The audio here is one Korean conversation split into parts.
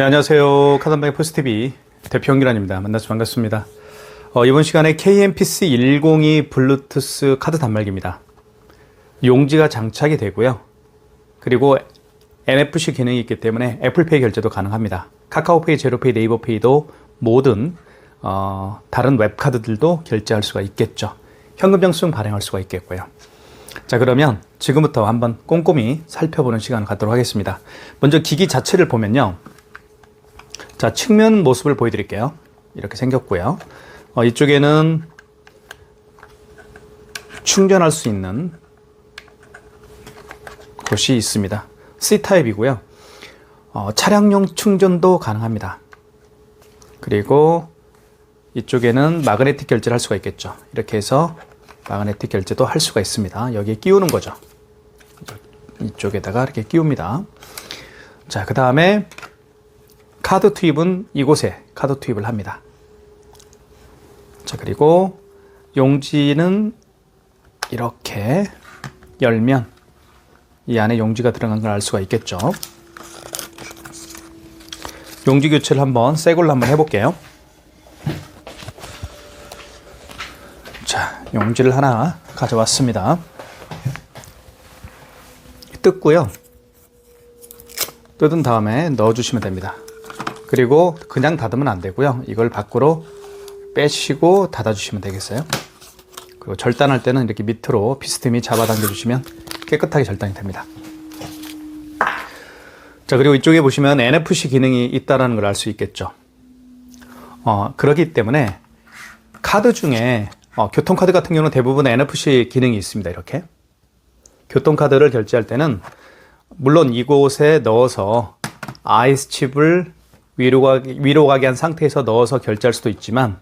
네, 안녕하세요. 카단방의 포스TV 대표 홍기란입니다. 만나서 반갑습니다. 이번 시간에 KMPC102 블루투스 카드 단말기입니다. 용지가 장착이 되고요. 그리고 NFC 기능이 있기 때문에 애플페이 결제도 가능합니다. 카카오페이, 제로페이, 네이버페이도 모든 다른 웹카드들도 결제할 수가 있겠죠. 현금 영수증 발행할 수가 있겠고요. 자, 그러면 지금부터 한번 꼼꼼히 살펴보는 시간을 갖도록 하겠습니다. 먼저 기기 자체를 보면요. 자, 측면 모습을 보여드릴게요. 이렇게 생겼고요. 이쪽에는 충전할 수 있는 곳이 있습니다. C타입이고요. 차량용 충전도 가능합니다. 그리고 이쪽에는 마그네틱 결제를 할 수가 있겠죠. 이렇게 해서 마그네틱 결제도 할 수가 있습니다. 여기에 끼우는 거죠. 이쪽에다가 이렇게 끼웁니다. 자, 그 다음에 카드 투입은 이곳에 카드 투입을 합니다. 자, 그리고 용지는 이렇게 열면 이 안에 용지가 들어간 걸 알 수가 있겠죠. 용지 교체를 한번 새 걸로 한번 해볼게요. 자, 용지를 하나 가져왔습니다. 뜯고요. 뜯은 다음에 넣어주시면 됩니다. 그리고 그냥 닫으면 안 되고요. 이걸 밖으로 빼시고 닫아주시면 되겠어요. 그리고 절단할 때는 이렇게 밑으로 피스트미 잡아당겨 주시면 깨끗하게 절단이 됩니다. 자, 그리고 이쪽에 보시면 NFC 기능이 있다는 걸 알 수 있겠죠. 그렇기 때문에 카드 중에 교통카드 같은 경우는 대부분 NFC 기능이 있습니다. 이렇게 교통카드를 결제할 때는 물론 이곳에 넣어서 아이스칩을 위로 가게 한 상태에서 넣어서 결제할 수도 있지만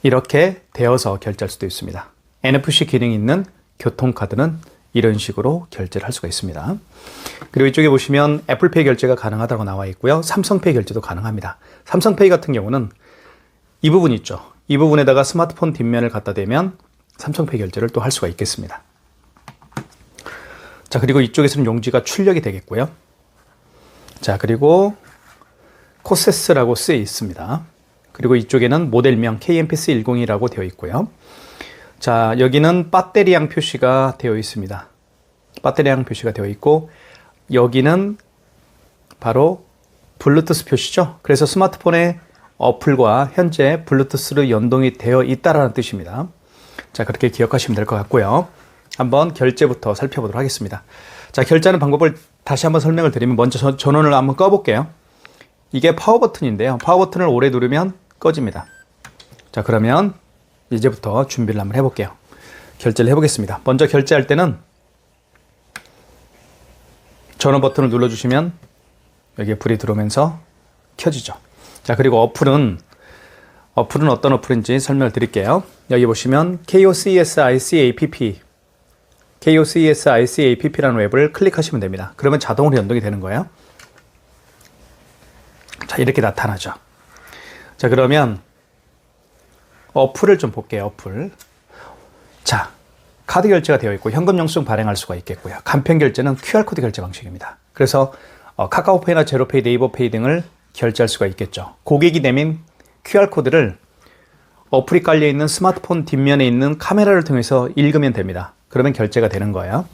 이렇게 되어서 결제할 수도 있습니다. NFC 기능이 있는 교통카드는 이런 식으로 결제를 할 수가 있습니다. 그리고 이쪽에 보시면 애플페이 결제가 가능하다고 나와 있고요. 삼성페이 결제도 가능합니다. 삼성페이 같은 경우는 이 부분 있죠. 이 부분에다가 스마트폰 뒷면을 갖다 대면 삼성페이 결제를 또 할 수가 있겠습니다. 자, 그리고 이쪽에서는 용지가 출력이 되겠고요. 자, 그리고 코세스라고 쓰여 있습니다. 그리고 이쪽에는 모델명 KMPC102라고 되어 있고요. 자, 여기는 배터리양 표시가 되어 있습니다. 배터리양 표시가 되어 있고 여기는 바로 블루투스 표시죠. 그래서 스마트폰의 어플과 현재 블루투스로 연동이 되어 있다라는 뜻입니다. 자, 그렇게 기억하시면 될 것 같고요. 한번 결제부터 살펴보도록 하겠습니다. 자, 결제하는 방법을 다시 한번 설명을 드리면 먼저 전원을 한번 꺼볼게요. 이게 파워 버튼인데요. 파워 버튼을 오래 누르면 꺼집니다. 자, 그러면 이제부터 준비를 한번 해볼게요. 결제를 해보겠습니다. 먼저 결제할 때는 전원 버튼을 눌러주시면 여기에 불이 들어오면서 켜지죠. 자, 그리고 어플은 어떤 어플인지 설명을 드릴게요. 여기 보시면 KOCSICAPP라는 웹을 클릭하시면 됩니다. 그러면 자동으로 연동이 되는 거예요. 자, 이렇게 나타나죠. 자, 그러면 어플을 좀 볼게요. 어플. 자, 카드 결제가 되어 있고 현금 영수증 발행할 수가 있겠고요. 간편 결제는 QR코드 결제 방식입니다. 그래서 카카오페이나 제로페이, 네이버페이 등을 결제할 수가 있겠죠. 고객이 내민 QR코드를 어플이 깔려있는 스마트폰 뒷면에 있는 카메라를 통해서 읽으면 됩니다. 그러면 결제가 되는 거예요.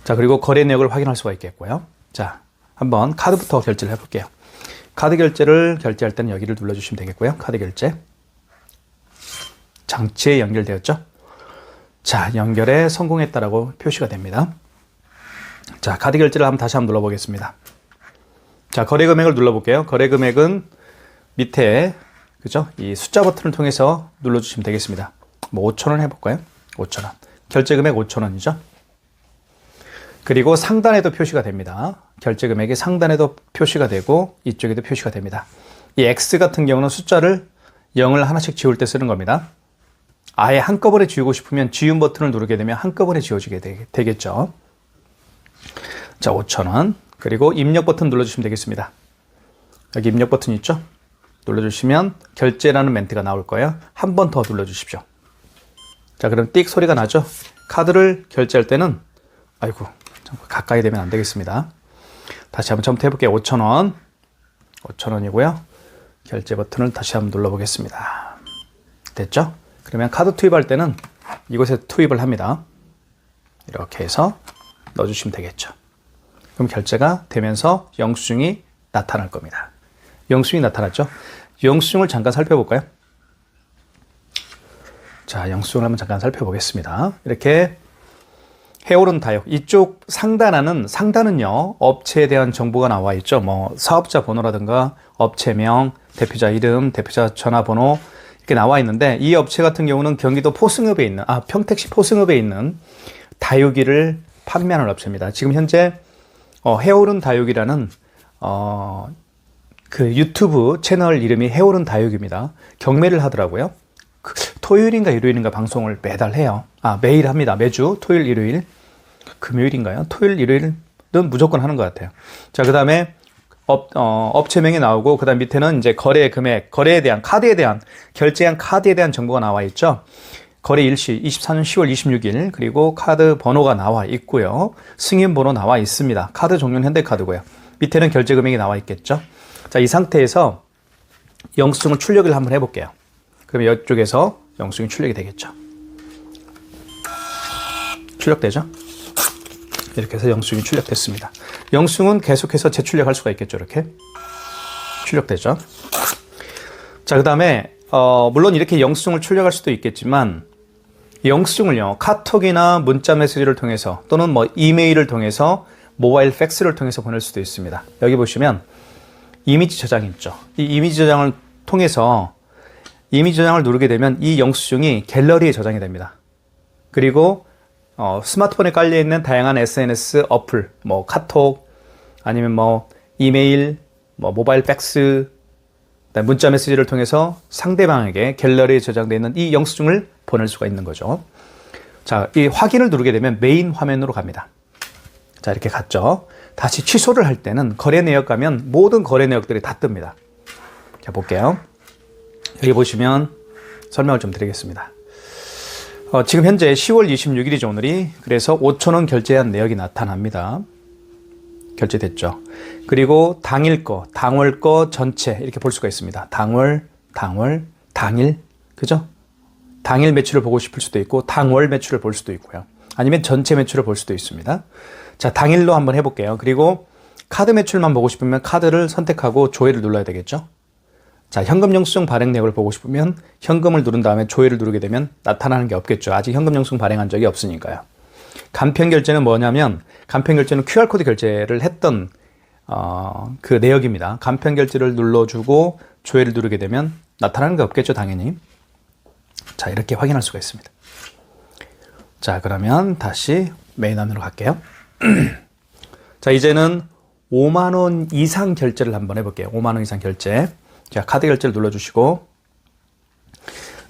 자, 그리고 거래 내역을 확인할 수가 있겠고요. 자, 한번 카드부터 결제를 해볼게요. 카드 결제를 결제할 때는 여기를 눌러주시면 되겠고요. 카드 결제. 장치에 연결되었죠? 자, 연결에 성공했다라고 표시가 됩니다. 자, 카드 결제를 다시 한번 눌러보겠습니다. 자, 거래 금액을 눌러볼게요. 거래 금액은 밑에, 그죠? 이 숫자 버튼을 통해서 눌러주시면 되겠습니다. 뭐 5,000원 해볼까요? 5,000원. 결제 금액 5,000원이죠. 그리고 상단에도 표시가 됩니다. 결제 금액이 상단에도 표시가 되고 이쪽에도 표시가 됩니다. 이 X 같은 경우는 숫자를 0을 하나씩 지울 때 쓰는 겁니다. 아예 한꺼번에 지우고 싶으면 지운 버튼을 누르게 되면 한꺼번에 지워지게 되겠죠. 자, 5,000원. 그리고 입력 버튼 눌러주시면 되겠습니다. 여기 입력 버튼 있죠? 눌러주시면 결제라는 멘트가 나올 거예요. 한 번 더 눌러주십시오. 자, 그럼 띡 소리가 나죠? 카드를 결제할 때는, 아이고, 가까이 되면 안 되겠습니다. 다시 한번 처음부터 해볼게요. 5,000원. 5,000원이고요. 결제 버튼을 다시 한번 눌러보겠습니다. 됐죠? 그러면 카드 투입할 때는 이곳에 투입을 합니다. 이렇게 해서 넣어주시면 되겠죠. 그럼 결제가 되면서 영수증이 나타날 겁니다. 영수증이 나타났죠? 영수증을 잠깐 살펴볼까요? 자, 영수증을 한번 잠깐 살펴보겠습니다. 이렇게 해오른 다육, 이쪽 상단은요, 업체에 대한 정보가 나와 있죠. 뭐, 사업자 번호라든가, 업체명, 대표자 이름, 대표자 전화번호, 이렇게 나와 있는데, 이 업체 같은 경우는 경기도 포승읍에 있는, 평택시 포승읍에 있는 다육이를 판매하는 업체입니다. 지금 현재, 해오른 다육이라는, 그 유튜브 채널 이름이 해오른 다육입니다. 경매를 하더라고요. 토요일인가 일요일인가 방송을 매달 해요. 매일 합니다. 매주 토요일, 일요일. 금요일인가요? 토요일, 일요일은 무조건 하는 것 같아요. 자, 그 다음에 업체명이 나오고, 그 다음 밑에는 이제 거래 금액, 거래에 대한, 카드에 대한, 결제한 카드에 대한 정보가 나와 있죠. 거래 일시 24년 10월 26일, 그리고 카드 번호가 나와 있고요. 승인 번호 나와 있습니다. 카드 종류는 현대카드고요. 밑에는 결제 금액이 나와 있겠죠. 자, 이 상태에서 영수증을 출력을 한번 해볼게요. 그러면 이쪽에서 영수증이 출력이 되겠죠. 출력되죠? 이렇게 해서 영수증이 출력됐습니다. 영수증은 계속해서 재출력할 수가 있겠죠. 이렇게 출력되죠. 자, 그 다음에 물론 이렇게 영수증을 출력할 수도 있겠지만, 영수증을요, 카톡이나 문자 메시지를 통해서 또는 뭐 이메일을 통해서, 모바일 팩스를 통해서 보낼 수도 있습니다. 여기 보시면 이미지 저장 있죠. 이 이미지 저장을 통해서 이미지 저장을 누르게 되면 이 영수증이 갤러리에 저장이 됩니다. 그리고 스마트폰에 깔려있는 다양한 SNS 어플, 뭐 카톡, 아니면 뭐 이메일, 뭐 모바일 팩스, 문자 메시지를 통해서 상대방에게 갤러리에 저장되어 있는 이 영수증을 보낼 수가 있는 거죠. 자, 이 확인을 누르게 되면 메인 화면으로 갑니다. 자, 이렇게 갔죠. 다시 취소를 할 때는 거래 내역 가면 모든 거래 내역들이 다 뜹니다. 자, 볼게요. 여기 보시면 설명을 좀 드리겠습니다. 지금 현재 10월 26일이죠, 오늘이. 그래서 5,000원 결제한 내역이 나타납니다. 결제됐죠. 그리고 당일 거, 당월 거 전체 이렇게 볼 수가 있습니다. 당월, 당일, 그죠? 당일 매출을 보고 싶을 수도 있고, 당월 매출을 볼 수도 있고요. 아니면 전체 매출을 볼 수도 있습니다. 자, 당일로 한번 해볼게요. 그리고 카드 매출만 보고 싶으면 카드를 선택하고 조회를 눌러야 되겠죠. 자, 현금 영수증 발행 내역을 보고 싶으면 현금을 누른 다음에 조회를 누르게 되면 나타나는 게 없겠죠. 아직 현금 영수증 발행한 적이 없으니까요. 간편 결제는 뭐냐면, 간편 결제는 QR코드 결제를 했던 그 내역입니다. 간편 결제를 눌러주고 조회를 누르게 되면 나타나는 게 없겠죠, 당연히. 자, 이렇게 확인할 수가 있습니다. 자, 그러면 다시 메인 화면으로 갈게요. 자, 이제는 5만 원 이상 결제를 한번 해볼게요. 5만 원 이상 결제. 자, 카드 결제를 눌러주시고,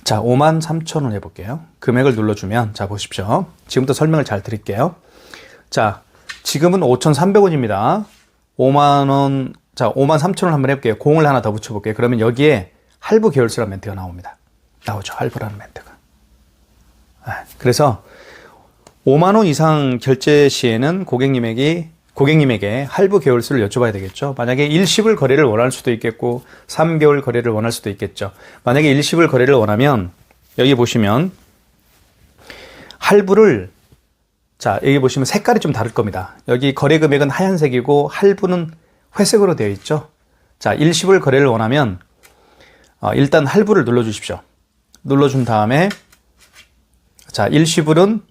자, 53,000원 해볼게요. 금액을 눌러주면, 자, 보십시오. 지금부터 설명을 잘 드릴게요. 자, 지금은 5,300원입니다. 5만원, 자, 53,000원 한번 해볼게요. 공을 하나 더 붙여볼게요. 그러면 여기에 할부 계열수라는 멘트가 나옵니다. 나오죠. 할부라는 멘트가. 그래서 5만원 이상 결제 시에는 고객님에게 할부 계열수를 여쭤봐야 되겠죠. 만약에 일시불 거래를 원할 수도 있겠고 3개월 거래를 원할 수도 있겠죠. 만약에 일시불 거래를 원하면 여기 보시면 할부를, 자, 여기 보시면 색깔이 좀 다를 겁니다. 여기 거래 금액은 하얀색이고 할부는 회색으로 되어 있죠. 자, 일시불 거래를 원하면 일단 할부를 눌러주십시오. 눌러준 다음에, 자, 일시불은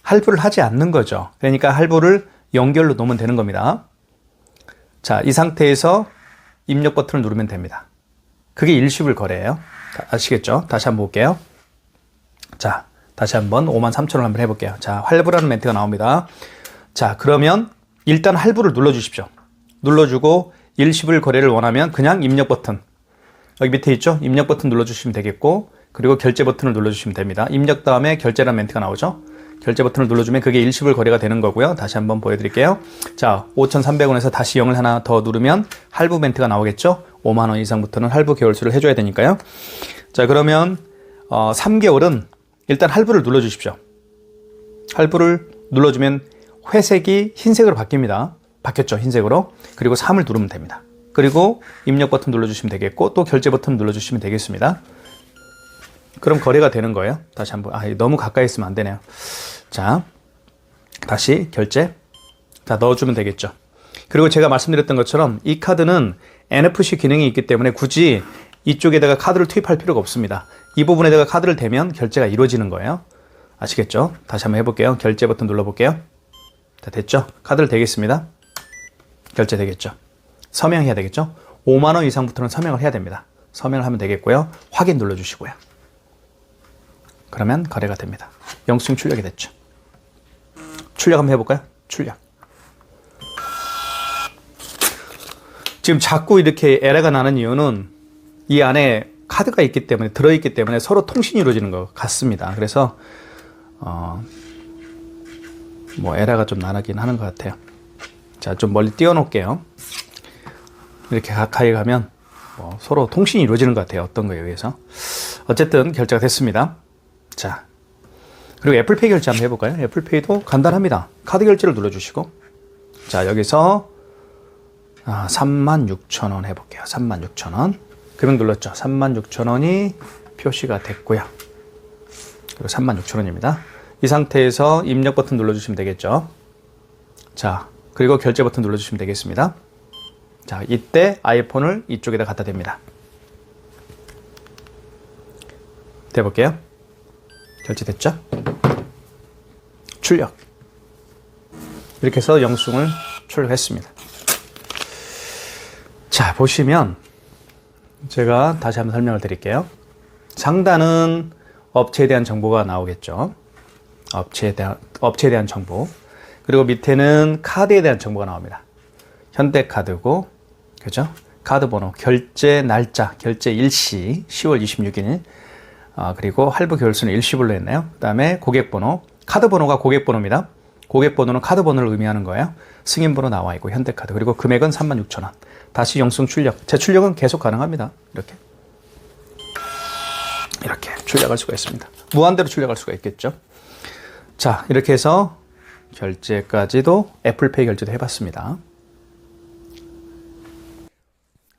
할부를 하지 않는 거죠. 그러니까 할부를 연결로 놓으면 되는 겁니다. 자, 이 상태에서 입력 버튼을 누르면 됩니다. 그게 일시불 거래예요. 아시겠죠? 다시 한번 볼게요. 자, 다시 한번 53,000원 한번 해볼게요. 자, 할부라는 멘트가 나옵니다. 자, 그러면 일단 할부를 눌러주십시오. 눌러주고 일시불 거래를 원하면 그냥 입력 버튼, 여기 밑에 있죠? 입력 버튼 눌러주시면 되겠고, 그리고 결제 버튼을 눌러주시면 됩니다. 입력 다음에 결제라는 멘트가 나오죠? 결제 버튼을 눌러주면 그게 일시불 거래가 되는 거고요. 다시 한번 보여드릴게요. 자, 5,300원에서 다시 0을 하나 더 누르면 할부 멘트가 나오겠죠? 5만 원 이상부터는 할부 계열수를 해줘야 되니까요. 자, 그러면 3개월은 일단 할부를 눌러주십시오. 할부를 눌러주면 회색이 흰색으로 바뀝니다. 바뀌었죠, 흰색으로. 그리고 3을 누르면 됩니다. 그리고 입력 버튼 눌러주시면 되겠고 또 결제 버튼 눌러주시면 되겠습니다. 그럼 거래가 되는 거예요. 다시 한번, 너무 가까이 있으면 안 되네요. 자, 다시 결제. 자, 넣어주면 되겠죠. 그리고 제가 말씀드렸던 것처럼 이 카드는 NFC 기능이 있기 때문에 굳이 이쪽에다가 카드를 투입할 필요가 없습니다. 이 부분에다가 카드를 대면 결제가 이루어지는 거예요. 아시겠죠? 다시 한번 해볼게요. 결제 버튼 눌러볼게요. 자, 됐죠? 카드를 대겠습니다. 결제 되겠죠? 서명해야 되겠죠? 5만 원 이상부터는 서명을 해야 됩니다. 서명을 하면 되겠고요. 확인 눌러주시고요. 그러면 거래가 됩니다. 영수증 출력이 됐죠. 출력 한번 해볼까요? 출력. 지금 자꾸 이렇게 에러가 나는 이유는 이 안에 카드가 있기 때문에, 들어있기 때문에 서로 통신이 이루어지는 것 같습니다. 그래서 에러가 좀 나긴 하는 것 같아요. 자, 좀 멀리 띄워놓을게요. 이렇게 가까이 가면 서로 통신이 이루어지는 것 같아요. 어떤 거에 의해서. 어쨌든 결제가 됐습니다. 자, 그리고 애플페이 결제 한번 해볼까요? 애플페이도 간단합니다. 카드 결제를 눌러주시고, 자, 여기서 36,000원 해볼게요. 36,000원. 금액 눌렀죠. 36,000원이 표시가 됐고요. 그리고 36,000원입니다. 이 상태에서 입력 버튼 눌러주시면 되겠죠. 자, 그리고 결제 버튼 눌러주시면 되겠습니다. 자, 이때 아이폰을 이쪽에다 갖다 댑니다. 대볼게요. 결제됐죠? 출력. 이렇게 해서 영수증을 출력했습니다. 자, 보시면 제가 다시 한번 설명을 드릴게요. 상단은 업체에 대한 정보가 나오겠죠. 업체에 대한 정보. 그리고 밑에는 카드에 대한 정보가 나옵니다. 현대카드고, 그죠? 카드 번호, 결제 날짜, 결제 일시, 10월 26일. 그리고 할부 결수는 일시불로 했네요. 그 다음에 고객번호, 카드 번호가 고객번호입니다. 고객번호는 카드 번호를 의미하는 거예요. 승인번호 나와 있고, 현대카드. 그리고 금액은 36,000원. 다시 영수증 출력. 재출력은 계속 가능합니다. 이렇게 출력할 수가 있습니다. 무한대로 출력할 수가 있겠죠. 자, 이렇게 해서 결제까지도 애플페이 결제도 해봤습니다.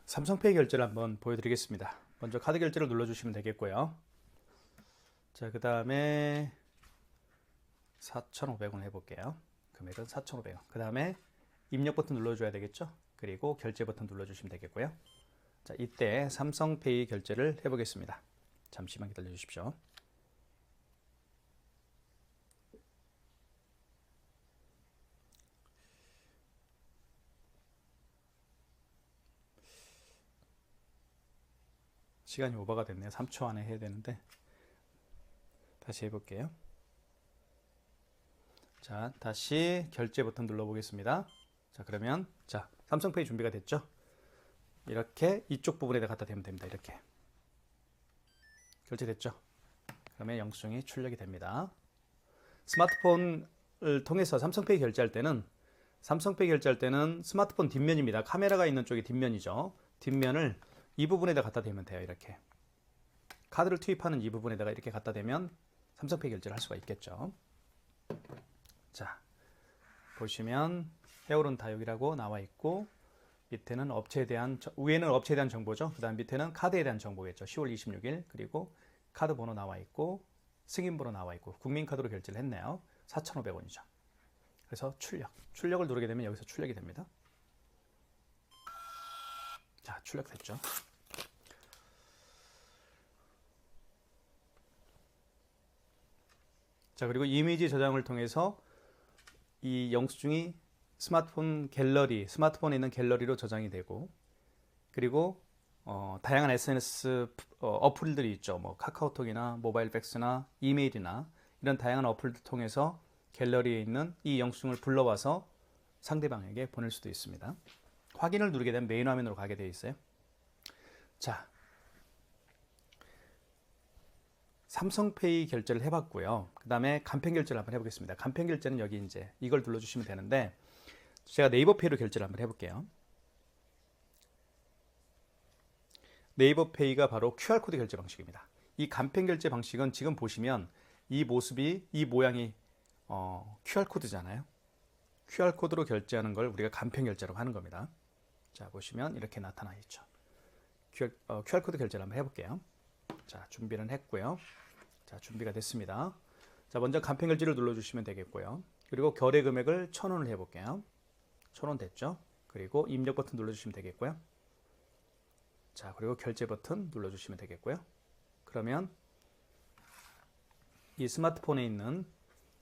삼성페이 결제를 한번 보여드리겠습니다. 먼저 카드 결제를 눌러주시면 되겠고요. 자, 그 다음에 4,500원 해볼게요. 금액은 4,500원. 그 다음에 입력 버튼 눌러줘야 되겠죠. 그리고 결제 버튼 눌러주시면 되겠고요. 자, 이때 삼성페이 결제를 해보겠습니다. 잠시만 기다려 주십시오. 시간이 오버가 됐네요. 3초 안에 해야 되는데 다시 해볼게요. 자, 다시 결제 버튼 눌러보겠습니다. 자, 그러면 삼성페이 준비가 됐죠? 이렇게 이쪽 부분에다 갖다 대면 됩니다. 이렇게 결제됐죠? 그러면 영수증이 출력이 됩니다. 스마트폰을 통해서 삼성페이 결제할 때는 스마트폰 뒷면입니다. 카메라가 있는 쪽이 뒷면이죠. 뒷면을 이 부분에다 갖다 대면 돼요. 이렇게 카드를 투입하는 이 부분에다가 이렇게 갖다 대면 삼성페이 결제를 할 수가 있겠죠. 자, 보시면 해오른 다육이라고 나와 있고, 밑에는 위에는 업체에 대한 정보죠. 그 다음 밑에는 카드에 대한 정보겠죠. 10월 26일, 그리고 카드 번호 나와 있고, 승인번호 나와 있고, 국민카드로 결제를 했네요. 4,500원이죠. 그래서 출력을 누르게 되면 여기서 출력이 됩니다. 자, 출력됐죠. 자, 그리고 이미지 저장을 통해서 이 영수증이 스마트폰에 있는 갤러리로 저장이 되고, 그리고 다양한 SNS 어플들이 있죠. 카카오톡이나 모바일 팩스나 이메일이나 이런 다양한 어플들 통해서 갤러리에 있는 이 영수증을 불러와서 상대방에게 보낼 수도 있습니다. 확인을 누르게 되면 메인 화면으로 가게 되어 있어요. 자, 삼성페이 결제를 해봤고요. 그 다음에 간편 결제를 한번 해보겠습니다. 간편 결제는 여기 이제 이걸 눌러주시면 되는데, 제가 네이버페이로 결제를 한번 해볼게요. 네이버페이가 바로 QR코드 결제 방식입니다. 이 간편 결제 방식은 지금 보시면 이 모양이 QR코드잖아요. QR코드로 결제하는 걸 우리가 간편 결제라고 하는 겁니다. 자, 보시면 이렇게 나타나 있죠. QR코드 결제를 한번 해볼게요. 자, 준비는 했고요. 자, 준비가 됐습니다. 자, 먼저 간편 결제를 눌러주시면 되겠고요. 그리고 거래 금액을 1,000원을 해볼게요. 1,000원 됐죠? 그리고 입력 버튼 눌러주시면 되겠고요. 자, 그리고 결제 버튼 눌러주시면 되겠고요. 그러면 이 스마트폰에 있는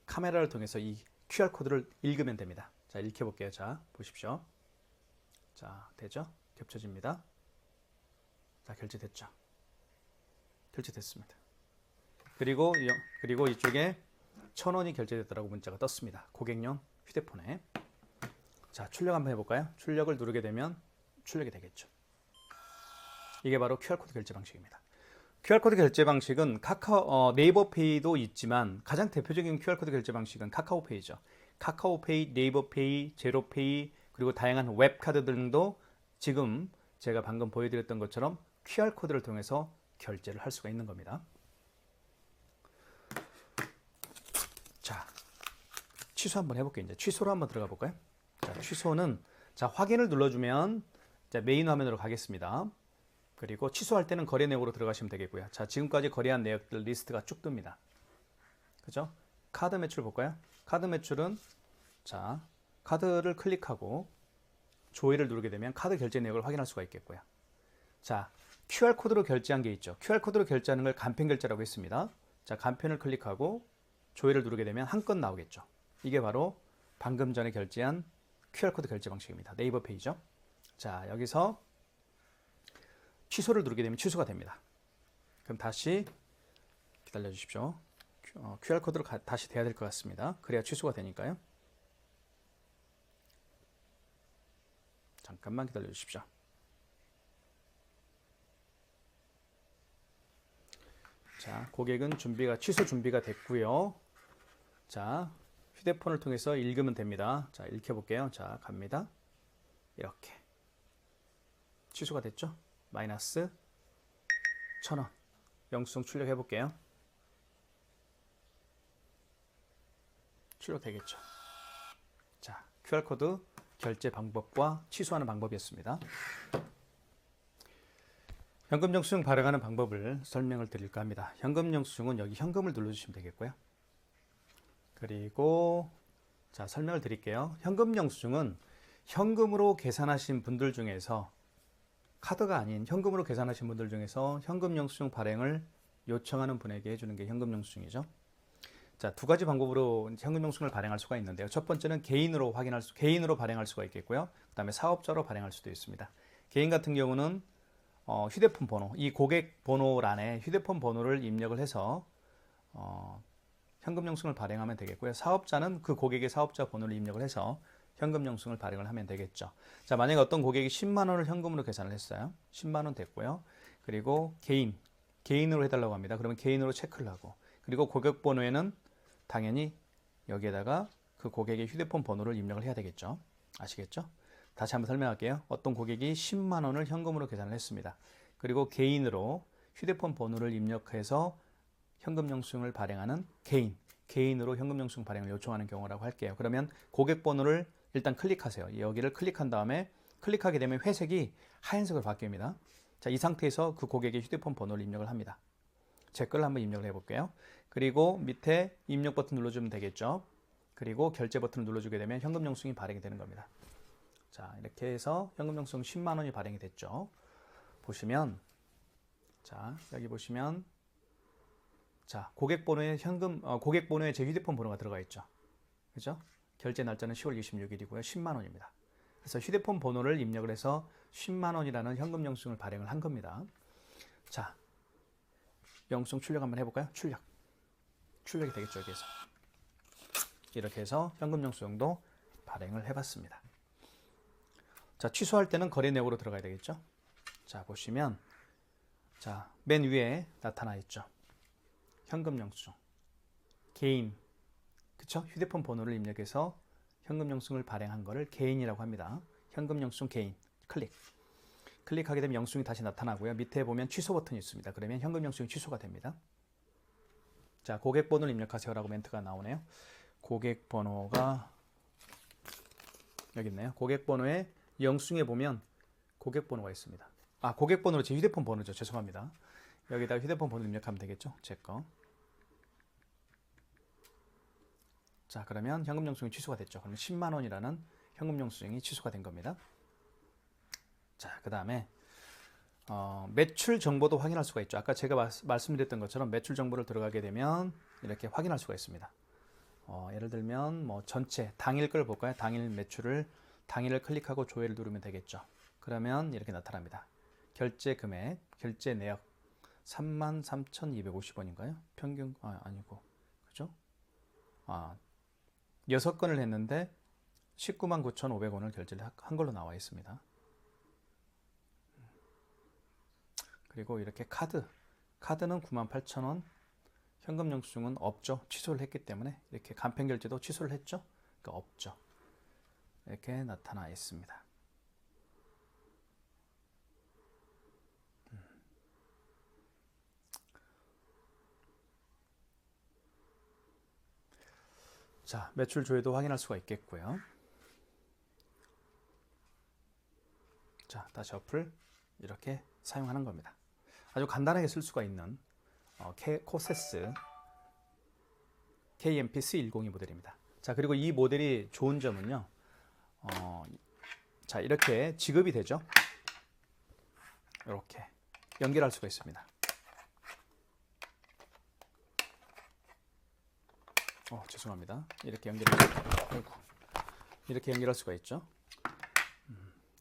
카메라를 통해서 이 QR코드를 읽으면 됩니다. 자, 읽혀볼게요. 자, 보십시오. 자, 되죠? 겹쳐집니다. 자, 결제됐죠? 결제됐습니다. 그리고 이쪽에 1,000원이 결제됐다고 문자가 떴습니다. 고객용 휴대폰에. 자, 출력 한번 해볼까요? 출력을 누르게 되면 출력이 되겠죠. 이게 바로 QR코드 결제 방식입니다. QR코드 결제 방식은 네이버페이도 있지만 가장 대표적인 QR코드 결제 방식은 카카오페이죠. 카카오페이, 네이버페이, 제로페이, 그리고 다양한 웹카드 등도 지금 제가 방금 보여드렸던 것처럼 QR코드를 통해서 결제를 할 수가 있는 겁니다. 자, 취소 한번 해볼게요. 이제 취소로 한번 들어가 볼까요? 자, 취소는 확인을 눌러주면 메인 화면으로 가겠습니다. 그리고 취소할 때는 거래 내역으로 들어가시면 되겠고요. 자, 지금까지 거래한 내역들 리스트가 쭉 뜹니다. 그죠? 카드 매출 볼까요? 카드 매출은 자, 카드를 클릭하고 조회를 누르게 되면 카드 결제 내역을 확인할 수가 있겠고요. 자, QR코드로 결제한 게 있죠. QR코드로 결제하는 걸 간편 결제라고 했습니다. 자, 간편을 클릭하고 조회를 누르게 되면 한 건 나오겠죠. 이게 바로 방금 전에 결제한 QR코드 결제 방식입니다. 네이버 페이죠. 자, 여기서 취소를 누르게 되면 취소가 됩니다. 그럼 다시 기다려 주십시오. QR코드로 다시 돼야 될 것 같습니다. 그래야 취소가 되니까요. 잠깐만 기다려 주십시오. 자, 고객은 취소 준비가 됐고요. 자, 휴대폰을 통해서 읽으면 됩니다. 자, 읽혀볼게요. 자, 갑니다. 이렇게. 취소가 됐죠? 마이너스 1,000원. 영수증 출력해 볼게요. 출력되겠죠? 자, QR코드 결제 방법과 취소하는 방법이었습니다. 현금 영수증 발행하는 방법을 설명을 드릴까 합니다. 현금 영수증은 여기 현금을 눌러주시면 되겠고요. 그리고 자, 설명을 드릴게요. 현금 영수증은 현금으로 계산하신 분들 중에서 카드가 아닌 현금으로 계산하신 분들 중에서 현금 영수증 발행을 요청하는 분에게 해주는 게 현금 영수증이죠. 자, 두 가지 방법으로 현금 영수증을 발행할 수가 있는데요. 첫 번째는 개인으로 발행할 수가 있겠고요. 그 다음에 사업자로 발행할 수도 있습니다. 개인 같은 경우는 휴대폰 번호, 이 고객 번호란에 휴대폰 번호를 입력을 해서 현금 영수증을 발행하면 되겠고요. 사업자는 그 고객의 사업자 번호를 입력을 해서 현금 영수증을 발행을 하면 되겠죠. 자, 만약에 어떤 고객이 10만 원을 현금으로 계산을 했어요. 10만 원 됐고요. 그리고 개인으로 해달라고 합니다. 그러면 개인으로 체크를 하고, 그리고 고객 번호에는 당연히 여기에다가 그 고객의 휴대폰 번호를 입력을 해야 되겠죠. 아시겠죠? 다시 한번 설명할게요. 어떤 고객이 10만 원을 현금으로 계산을 했습니다. 그리고 개인으로 휴대폰 번호를 입력해서 현금 영수증을 발행하는 개인으로 현금 영수증 발행을 요청하는 경우라고 할게요. 그러면 고객 번호를 일단 클릭하세요. 여기를 클릭한 다음에 클릭하게 되면 회색이 하얀색으로 바뀝니다. 자, 이 상태에서 그 고객의 휴대폰 번호를 입력을 합니다. 제 걸 한번 입력을 해볼게요. 그리고 밑에 입력 버튼 눌러주면 되겠죠. 그리고 결제 버튼을 눌러주게 되면 현금 영수증이 발행이 되는 겁니다. 자, 이렇게 해서 현금 영수증 10만 원이 발행이 됐죠. 보시면, 자, 여기 보시면, 자, 고객 번호에 제 휴대폰 번호가 들어가 있죠. 그죠? 결제 날짜는 10월 26일이고요. 10만 원입니다. 그래서 휴대폰 번호를 입력을 해서 10만 원이라는 현금 영수증을 발행을 한 겁니다. 자, 영수증 출력 한번 해볼까요? 출력이 되겠죠, 여기에서. 이렇게 해서 현금 영수증도 발행을 해봤습니다. 자, 취소할 때는 거래 내역으로 들어가야 되겠죠. 자, 보시면, 자, 맨 위에 나타나 있죠. 현금 영수증, 개인, 그쵸? 휴대폰 번호를 입력해서 현금 영수증을 발행한 거를 개인이라고 합니다. 현금 영수증 개인, 클릭하게 되면 영수증이 다시 나타나고요. 밑에 보면 취소 버튼이 있습니다. 그러면 현금 영수증이 취소가 됩니다. 자, 고객 번호를 입력하세요라고 멘트가 나오네요. 고객 번호가 여기 있네요. 고객번호에 영수증에 보면 고객번호가 있습니다. 아, 고객번호로 제 휴대폰 번호죠. 죄송합니다. 여기다가 휴대폰 번호 입력하면 되겠죠. 제 거. 자, 그러면 현금 영수증이 취소가 됐죠. 그러면 10만 원이라는 현금 영수증이 취소가 된 겁니다. 자, 그 다음에 매출 정보도 확인할 수가 있죠. 아까 제가 말씀드렸던 것처럼 매출 정보를 들어가게 되면 이렇게 확인할 수가 있습니다. 예를 들면 뭐 전체 당일 걸 볼까요? 당일 매출을 당일을 클릭하고 조회를 누르면 되겠죠. 그러면 이렇게 나타납니다. 결제 금액, 결제 내역 33,250원인가요? 평균 아니고 그죠? 6건을 했는데 199,500원을 결제를 한 걸로 나와 있습니다. 그리고 이렇게 카드는 98,000원, 현금 영수증은 없죠. 취소를 했기 때문에 이렇게 간편 결제도 취소를 했죠. 그러니까 없죠. 이렇게 나타나 있습니다. 자, 매출 조회도 확인할 수가 있겠고요. 자, 다시 어플 이렇게 사용하는 겁니다. 아주 간단하게 쓸 수가 있는 코세스 KMP-C102 모델입니다. 자, 그리고 이 모델이 좋은 점은요. 자, 이렇게 지급이 되죠. 이렇게 연결할 수가 있습니다. 죄송합니다. 이렇게 이렇게 연결할 수가 있죠.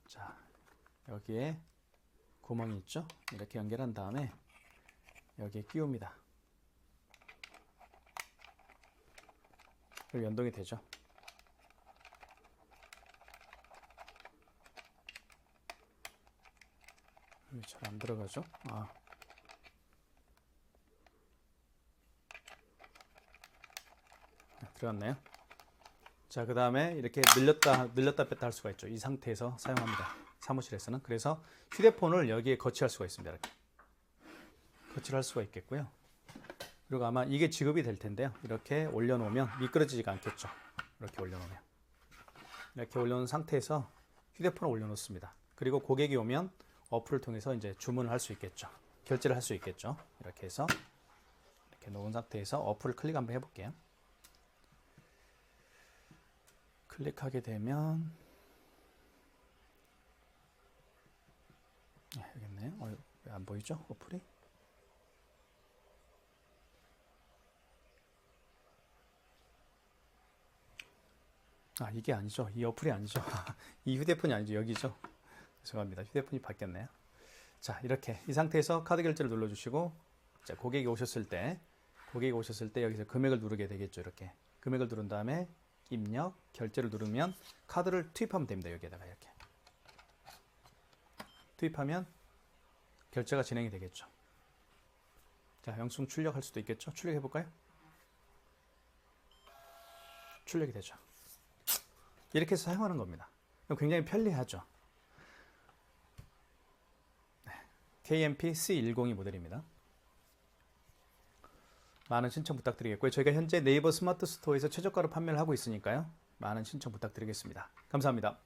자, 여기에 구멍이 있죠. 이렇게 연결한 다음에 여기에 끼웁니다. 그리고 연동이 되죠. 잘 안 들어가죠. 들어갔네요. 자, 그 다음에 이렇게 늘렸다 뺐다 할 수가 있죠. 이 상태에서 사용합니다. 사무실에서는. 그래서 휴대폰을 여기에 거치할 수가 있습니다. 이렇게 거치를 할 수가 있겠고요. 그리고 아마 이게 지급이 될 텐데요. 이렇게 올려놓으면 미끄러지지가 않겠죠. 이렇게 올려놓으면. 이렇게 올려놓은 상태에서 휴대폰을 올려놓습니다. 그리고 고객이 오면 어플을 통해서 이제 주문을 할 수 있겠죠. 결제를 할 수 있겠죠. 이렇게 해서 이렇게 놓은 상태에서 어플을 클릭 한번 해볼게요. 클릭하게 되면 여기 있네요. 왜 안 보이죠? 어플이? 이게 아니죠. 이 어플이 아니죠. 이 휴대폰이 아니죠. 여기죠. 죄송합니다. 휴대폰이 바뀌었네요. 자, 이렇게 이 상태에서 카드 결제를 눌러주시고, 자, 고객이 오셨을 때 여기서 금액을 누르게 되겠죠. 이렇게 금액을 누른 다음에 입력, 결제를 누르면 카드를 투입하면 됩니다. 여기에다가 이렇게 투입하면 결제가 진행이 되겠죠. 자, 영수증 출력할 수도 있겠죠. 출력해 볼까요? 출력이 되죠. 이렇게 해서 사용하는 겁니다. 굉장히 편리하죠. KMP-C102 모델입니다. 많은 신청 부탁드리겠고요. 저희가 현재 네이버 스마트 스토어에서 최저가로 판매를 하고 있으니까요. 많은 신청 부탁드리겠습니다. 감사합니다.